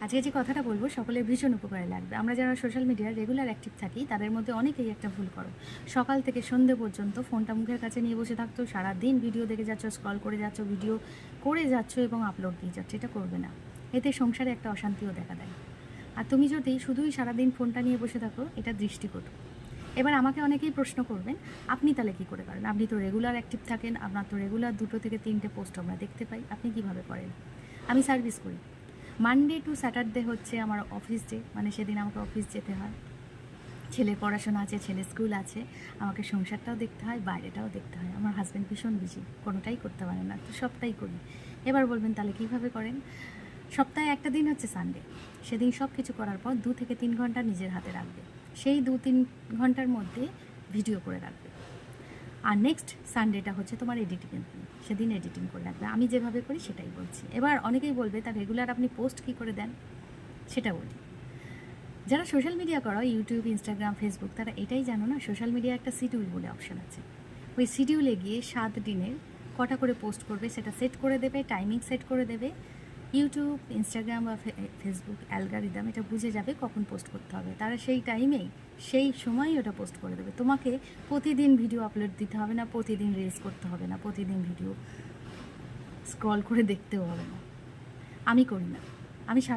আজকে যে কথাটা বলবো সকলের ভীষণ উপকারে লাগবে। আমরা যারা সোশ্যাল মিডিয়ায় রেগুলার অ্যাক্টিভ থাকি তাদের মধ্যে অনেকেই একটা ভুল করো। সকাল থেকে সন্ধ্যে পর্যন্ত ফোনটা মুখের কাছে নিয়ে বসে থাকতো, সারাদিন ভিডিও দেখে যাচ্ছ, স্ক্রল করে যাচ্ছ, ভিডিও করে যাচ্ছ এবং আপলোড দিয়ে যাচ্ছ। এটা করবে না। এতে সংসারে একটা অশান্তিও দেখা দেয়। আর তুমি যদি শুধুই সারাদিন ফোনটা নিয়ে বসে থাকো, এটা দৃষ্টিকটু। এবার আমাকে অনেকেই প্রশ্ন করবেন, আপনি তাহলে কী করে করেন? আপনি তো রেগুলার অ্যাক্টিভ থাকেন, আপনার তো রেগুলার 2 থেকে 3টে পোস্ট আমরা দেখতে পাই, আপনি কিভাবে করেন? আমি সার্ভিস করি। মানডে টু স্যাটারডে হচ্ছে আমার অফিস ডে, মানে সেদিন আমাকে অফিস যেতে হয়। ছেলের পড়াশোনা আছে, ছেলের স্কুল আছে, আমাকে সংসারটাও দেখতে হয়, বাইরেটাও দেখতে হয়। আমার হাজব্যান্ড ভীষণ বিজি, কোনোটাই করতে পারে না, তো সবটাই করি। এবার বলবেন তাহলে কীভাবে করেন? সপ্তাহে একটা দিন হচ্ছে সানডে, সেদিন সব কিছু করার পর 2 থেকে 3 ঘন্টা নিজের হাতে রাখবে। সেই 2-3 ঘন্টার মধ্যে ভিডিও করে রাখবে। আর নেক্সট সানডেটা হচ্ছে তোমার এডিটিংয়ের দিন, সেদিন এডিটিং করে রাখবে। আমি যেভাবে করি সেটাই বলছি। এবার অনেকেই বলবে তা রেগুলার আপনি পোস্ট কী করে দেন, সেটা বলি। যারা সোশ্যাল মিডিয়া করো, ইউটিউব, ইনস্টাগ্রাম, ফেসবুক, তারা এটাই জানো না সোশ্যাল মিডিয়া একটা শিডিউল বলে অপশান আছে। ওই শিডিউলে গিয়ে 7 দিনের কটা করে পোস্ট করবে সেটা সেট করে দেবে, টাইমিং সেট করে দেবে। ইউটিউব, ইনস্টাগ্রাম বা ফেসবুক অ্যালগরিদম এটা বুঝে যাবে কখন পোস্ট করতে হবে, তারা সেই টাইমেই সেই সময়ই ওটা পোস্ট করে দেবে। তোমাকে প্রতিদিন ভিডিও আপলোড দিতে হবে না, প্রতিদিন রিলস করতে হবে না, প্রতিদিন ভিডিও স্ক্রল করে দেখতেও হবে না। আমি করি না। আমি সারা